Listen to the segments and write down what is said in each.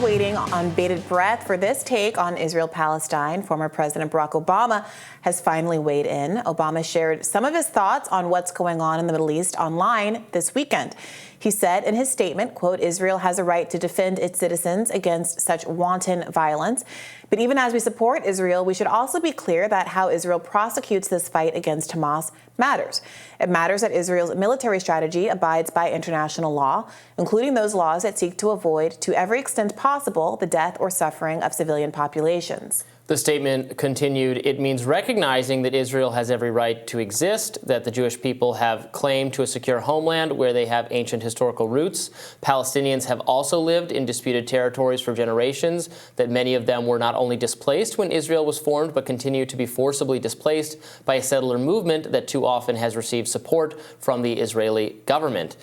waiting on bated breath for this take on Israel-Palestine. Former President Barack Obama has finally weighed in. Obama shared some of his thoughts on what's going on in the Middle East online this weekend. He said in his statement, quote, Israel has a right to defend its citizens against such wanton violence. But even as we support Israel, we should also be clear that how Israel prosecutes this fight against Hamas matters. It matters that Israel's military strategy abides by international law, including those laws that seek to avoid, to every extent possible, the death or suffering of civilian populations. The statement continued, it means recognizing that Israel has every right to exist, that the Jewish people have claim to a secure homeland where they have ancient historical roots. Palestinians have also lived in disputed territories for generations, that many of them were not only displaced when Israel was formed, but continue to be forcibly displaced by a settler movement that too often has received support from the Israeli government.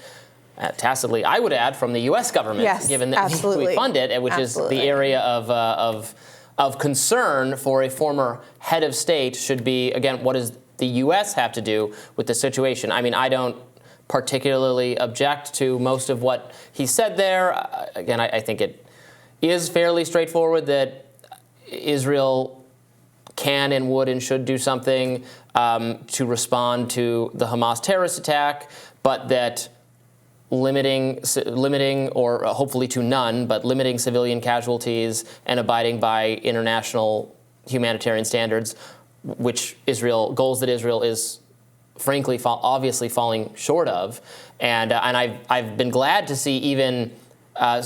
Tacitly, I would add, from the U.S. government, yes, given that we fund it, which is the area of concern for a former head of state should be, again, what does the U.S. have to do with the situation? I mean, I don't particularly object to most of what he said there. Again, I think it is fairly straightforward that Israel can and would and should do something to respond to the Hamas terrorist attack, but that limiting or hopefully to none, but limiting civilian casualties and abiding by international humanitarian standards, goals that Israel is frankly obviously falling short of. And I've been glad to see even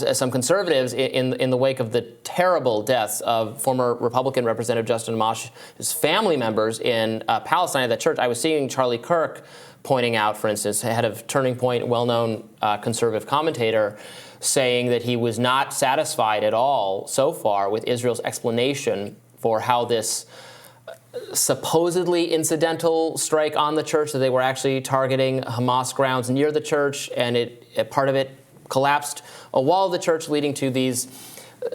some conservatives in the wake of the terrible deaths of former Republican Representative Justin Amash's family members in Palestine at that church. I was seeing Charlie Kirk pointing out, for instance, head of Turning Point, well-known conservative commentator, saying that he was not satisfied at all so far with Israel's explanation for how this supposedly incidental strike on the church, that they were actually targeting Hamas grounds near the church, and part of it collapsed a wall of the church, leading to these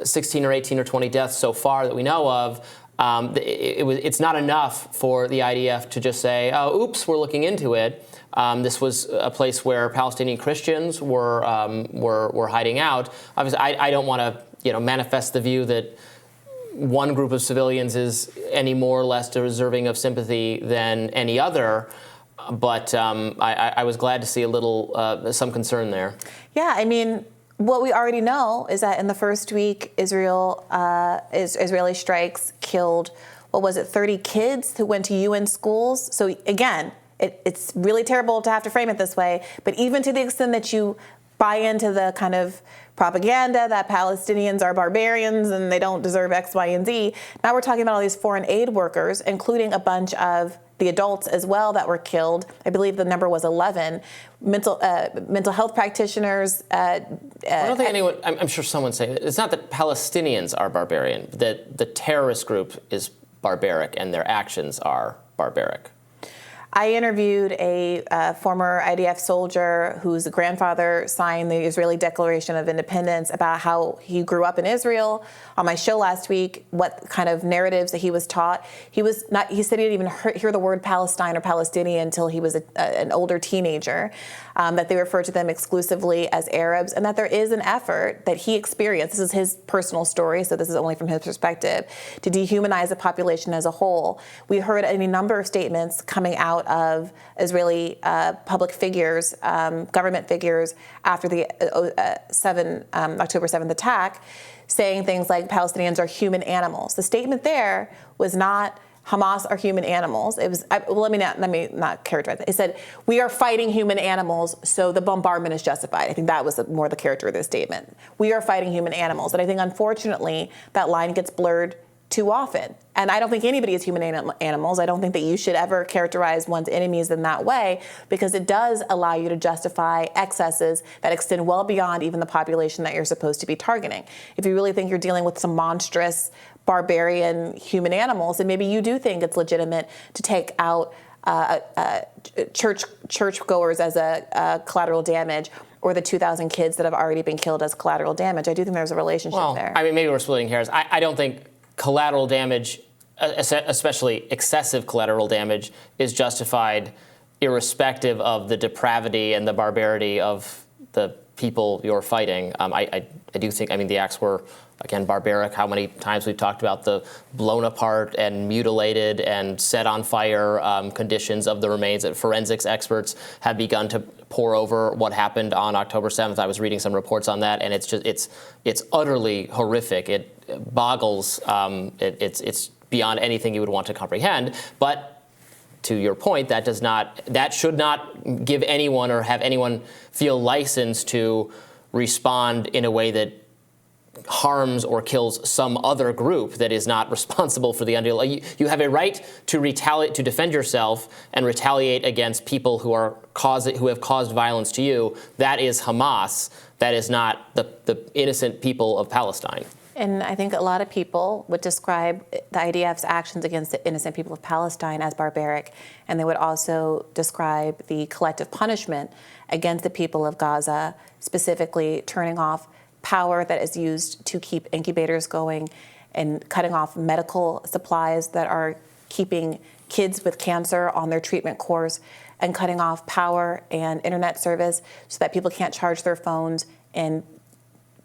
16 or 18 or 20 deaths so far that we know of. It's not enough for the IDF to just say, oh, oops, we're looking into it. This was a place where Palestinian Christians were hiding out. Obviously, I don't want to manifest the view that one group of civilians is any more or less deserving of sympathy than any other. But I was glad to see a little some concern there. Yeah, I mean, what we already know is that in the first week, Israeli strikes killed, 30 kids who went to UN schools. So again, it's really terrible to have to frame it this way. But even to the extent that you buy into the kind of propaganda that Palestinians are barbarians and they don't deserve X, Y, and Z, now we're talking about all these foreign aid workers, including a bunch of the adults as well that were killed. I believe the number was 11. Mental health practitioners. I don't think anyone, I'm sure someone's saying, it's not that Palestinians are barbarian, that the terrorist group is barbaric and their actions are barbaric. I interviewed a former IDF soldier whose grandfather signed the Israeli Declaration of Independence about how he grew up in Israel on my show last week, what kind of narratives that he was taught. He said he didn't even hear the word Palestine or Palestinian until he was an older teenager, that they refer to them exclusively as Arabs, and that there is an effort that he experienced, this is his personal story, so this is only from his perspective, to dehumanize the population as a whole. We heard any number of statements coming out of Israeli public figures, government figures, after the October 7th attack, saying things like Palestinians are human animals. The statement there was not Hamas are human animals. It was, let me not characterize it. It said, we are fighting human animals, so the bombardment is justified. I think that was more the character of the statement. We are fighting human animals. And I think, unfortunately, that line gets blurred too often. And I don't think anybody is human animals. I don't think that you should ever characterize one's enemies in that way, because it does allow you to justify excesses that extend well beyond even the population that you're supposed to be targeting. If you really think you're dealing with some monstrous, barbarian human animals, then maybe you do think it's legitimate to take out churchgoers as a collateral damage, or the 2,000 kids that have already been killed as collateral damage. I do think there's a relationship there. I mean, maybe we're splitting hairs. I don't think collateral damage, especially excessive collateral damage, is justified irrespective of the depravity and the barbarity of the people you're fighting. I do think, the acts were, again, barbaric. How many times we've talked about the blown apart and mutilated and set on fire conditions of the remains that forensics experts have begun to pour over what happened on October 7th. I was reading some reports on that, and it's utterly horrific. It boggles. It's beyond anything you would want to comprehend. But to your point, that should not give anyone or have anyone feel licensed to respond in a way that harms or kills some other group that is not responsible for the underlying. You have a right to retaliate, to defend yourself and retaliate against people who have caused violence to you. That is Hamas. That is not the innocent people of Palestine. And I think a lot of people would describe the IDF's actions against the innocent people of Palestine as barbaric, and they would also describe the collective punishment against the people of Gaza, specifically turning off power that is used to keep incubators going and cutting off medical supplies that are keeping kids with cancer on their treatment course, and cutting off power and internet service so that people can't charge their phones and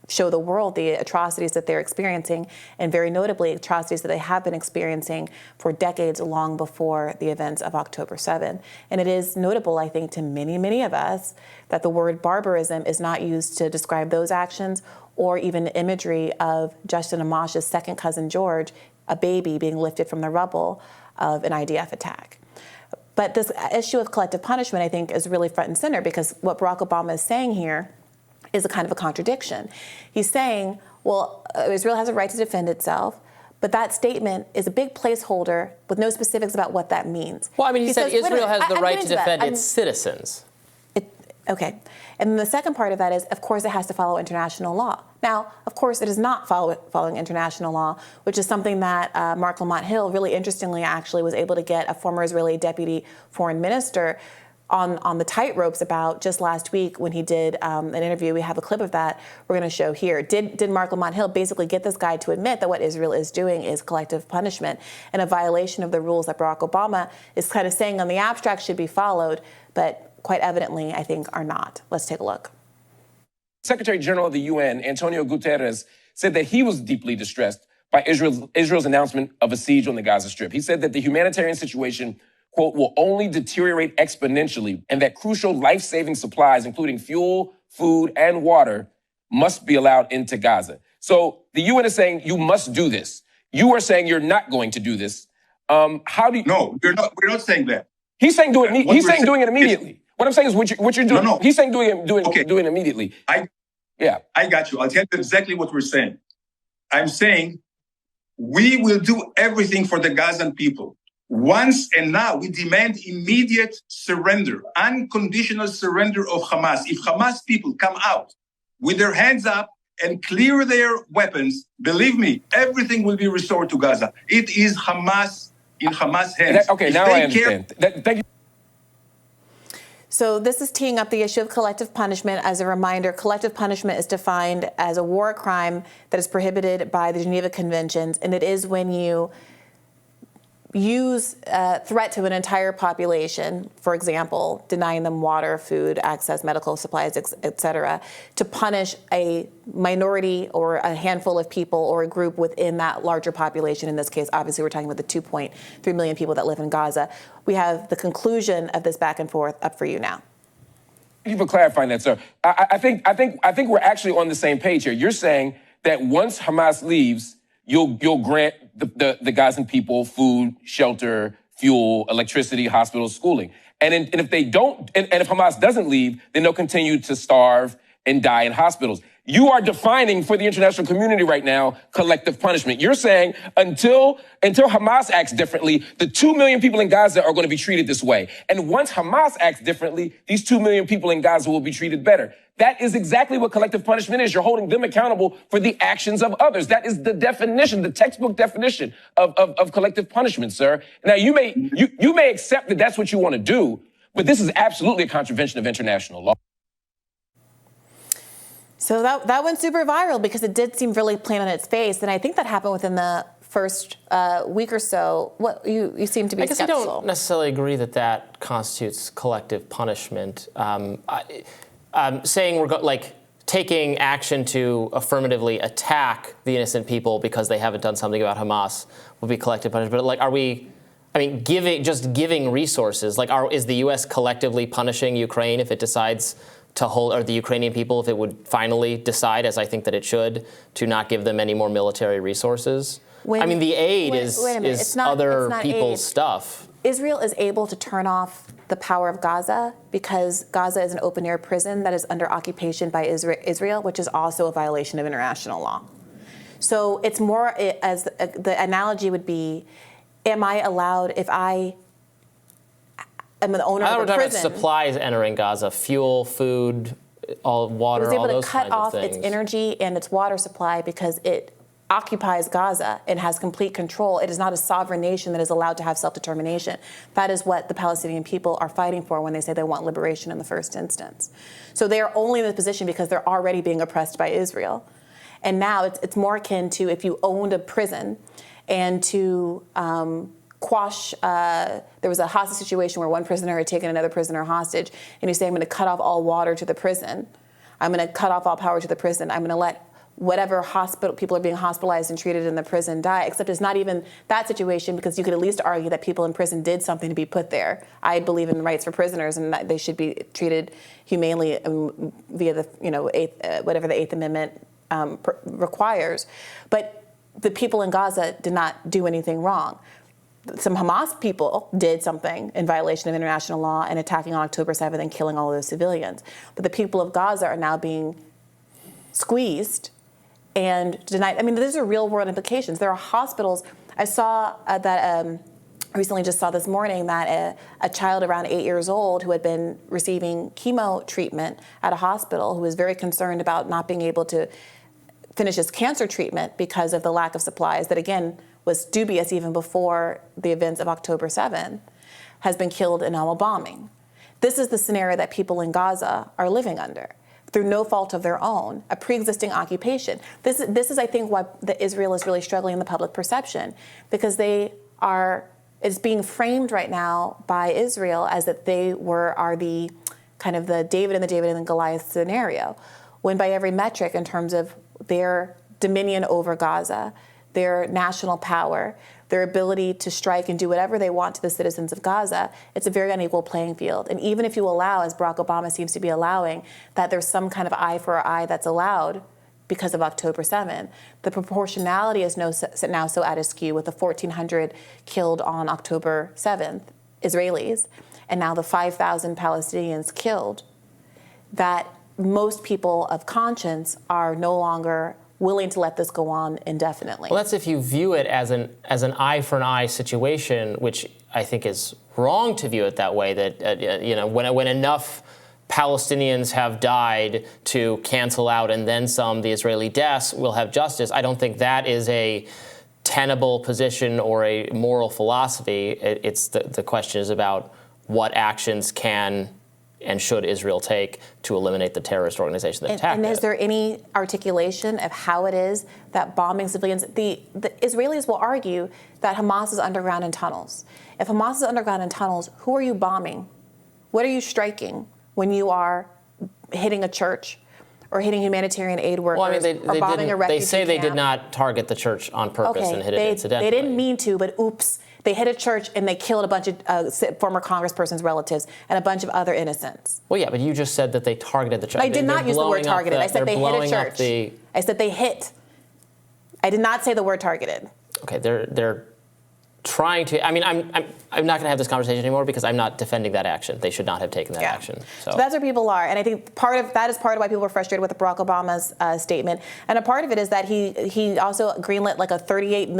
show the world the atrocities that they're experiencing, and very notably atrocities that they have been experiencing for decades long before the events of October 7th. And it is notable, I think, to many, many of us that the word barbarism is not used to describe those actions, or even the imagery of Justin Amash's second cousin George, a baby being lifted from the rubble of an IDF attack. But this issue of collective punishment, I think, is really front and center, because what Barack Obama is saying here is a kind of a contradiction. He's saying, well, Israel has a right to defend itself, but that statement is a big placeholder with no specifics about what that means. Well, he said Israel has the right to defend its citizens. Okay. And the second part of that is, of course, it has to follow international law. Now, of course, it is not following international law, which is something that Mark Lamont Hill, really interestingly, actually was able to get a former Israeli deputy foreign minister on the tight ropes about just last week when he did an interview. We have a clip of that we're going to show here. Did Mark Lamont Hill basically get this guy to admit that what Israel is doing is collective punishment and a violation of the rules that Barack Obama is kind of saying on the abstract should be followed, but quite evidently, I think, are not. Let's take a look. Secretary General of the UN, Antonio Guterres, said that he was deeply distressed by Israel's announcement of a siege on the Gaza Strip. He said that the humanitarian situation, quote, will only deteriorate exponentially, and that crucial life-saving supplies, including fuel, food, and water, must be allowed into Gaza. So the UN is saying you must do this. You are saying you're not going to do this. How do you? No, we're not saying that. He's saying do it. He's saying doing it immediately. What I'm saying is what you're doing. No. He's saying doing it immediately. I got you. I'll tell you exactly what we're saying. I'm saying we will do everything for the Gazan people. Once and now, we demand immediate surrender, unconditional surrender of Hamas. If Hamas people come out with their hands up and clear their weapons, believe me, everything will be restored to Gaza. It is Hamas in Hamas' hands. Now I understand. Thank you. So this is teeing up the issue of collective punishment. As a reminder, collective punishment is defined as a war crime that is prohibited by the Geneva Conventions, and it is when you use threat to an entire population, for example, denying them water, food, access, medical supplies, et cetera, to punish a minority or a handful of people or a group within that larger population. In this case, obviously, we're talking about the 2.3 million people that live in Gaza. We have the conclusion of this back and forth up for you now. Thank you for clarifying that, sir. I think we're actually on the same page here. You're saying that once Hamas leaves, you'll grant the Gazan people food, shelter, fuel, electricity, hospitals, schooling. And if they don't, and if Hamas doesn't leave, then they'll continue to starve and die in hospitals. You are defining for the international community right now collective punishment. You're saying until Hamas acts differently, the 2 million people in Gaza are going to be treated this way. And once Hamas acts differently, these 2 million people in Gaza will be treated better. That is exactly what collective punishment is. You're holding them accountable for the actions of others. That is the definition, the textbook definition of collective punishment, sir. Now, you may accept that that's what you want to do, but this is absolutely a contravention of international law. So that went super viral because it did seem really plain on its face, and I think that happened within the first week or so. What you seem to be skeptical. I don't necessarily agree that constitutes collective punishment. Saying taking action to affirmatively attack the innocent people because they haven't done something about Hamas will be collective punishment. But like, are we? I mean, giving resources. Like, is the U.S. collectively punishing Ukraine if it decides to hold, or the Ukrainian people if it would finally decide, as I think that it should, to not give them any more military resources? I mean, the aid is other people's stuff. Israel is able to turn off the power of Gaza because Gaza is an open-air prison that is under occupation by Israel, which is also a violation of international law. So it's more, as the analogy would be, am I allowed, if I am the owner of a prison? We're talking about supplies entering Gaza, fuel, food, all water, all those kinds of things. It was able to cut off its energy and its water supply because it occupies Gaza and has complete control. It is not a sovereign nation that is allowed to have self-determination. That is what the Palestinian people are fighting for when they say they want liberation in the first instance. So they are only in this position because they're already being oppressed by Israel. And now it's more akin to if you owned a prison and to quash, there was a hostage situation where one prisoner had taken another prisoner hostage, and you say, I'm going to cut off all water to the prison. I'm going to cut off all power to the prison. I'm going to let whatever hospital people are being hospitalized and treated in the prison die, except it's not even that situation, because you could at least argue that people in prison did something to be put there. I believe in rights for prisoners and that they should be treated humanely via the, whatever the Eighth Amendment requires. But the people in Gaza did not do anything wrong. Some Hamas people did something in violation of international law and attacking on October 7th and killing all of those civilians. But the people of Gaza are now being squeezed and denied. I mean, these are real world implications. There are hospitals. I saw recently just saw this morning that a child around 8 years old who had been receiving chemo treatment at a hospital, who was very concerned about not being able to finish his cancer treatment because of the lack of supplies that, again, was dubious even before the events of October 7th, has been killed in a bombing. This is the scenario that people in Gaza are living under, through no fault of their own, a pre-existing occupation. This is, I think, why Israel is really struggling in the public perception, because it's being framed right now by Israel as that they are the kind of the David and the Goliath scenario, when by every metric in terms of their dominion over Gaza, their national power, their ability to strike and do whatever they want to the citizens of Gaza, it's a very unequal playing field. And even if you allow, as Barack Obama seems to be allowing, that there's some kind of eye for eye that's allowed because of October 7th, the proportionality is now so at askew, with the 1,400 killed on October 7th, Israelis, and now the 5,000 Palestinians killed, that most people of conscience are no longer willing to let this go on indefinitely. Well, that's if you view it as an eye for an eye situation, which I think is wrong to view it that way. That when enough Palestinians have died to cancel out and then some the Israeli deaths, we'll have justice. I don't think that is a tenable position or a moral philosophy. It's the question is about what actions can and should Israel take to eliminate the terrorist organization that attacked it. And is there any articulation of how it is that bombing civilians, the Israelis will argue that Hamas is underground in tunnels. If Hamas is underground in tunnels, who are you bombing? What are you striking when you are hitting a church or hitting humanitarian aid workers, well, I mean, or bombing a refugee They say camp? They did not target the church on purpose and hit it incidentally. They didn't mean to, but oops. They hit a church and they killed a bunch of former congresspersons' relatives and a bunch of other innocents. Well, yeah, but you just said that they targeted the church. I did not use the word targeted. I said they hit a church. I said they hit. I did not say the word targeted. Okay, they're trying to. I mean, I'm not going to have this conversation anymore because I'm not defending that action. They should not have taken that action. So that's where people are, and I think that is part of why people were frustrated with Barack Obama's statement. And a part of it is that he also greenlit like a $38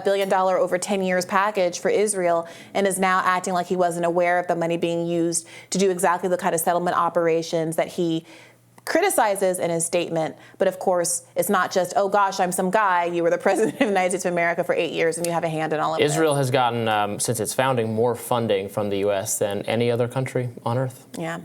billion over 10 years package for Israel, and is now acting like he wasn't aware of the money being used to do exactly the kind of settlement operations that he criticizes in his statement. But of course, it's not just, oh gosh, I'm some guy. You were the president of the United States of America for 8 years and you have a hand in all of it. Israel has gotten, since its founding, more funding from the U.S. than any other country on earth. Yeah.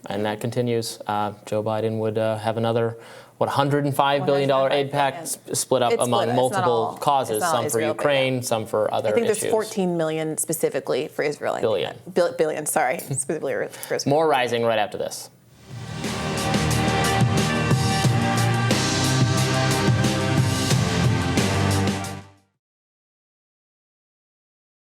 And that continues. Joe Biden would have another, $105 billion aid pack split up among multiple causes, some for Ukraine, some for other issues. I think there's 14 million specifically for Israel. Billion. Billion, sorry. Specifically for Israel. More rising right after this.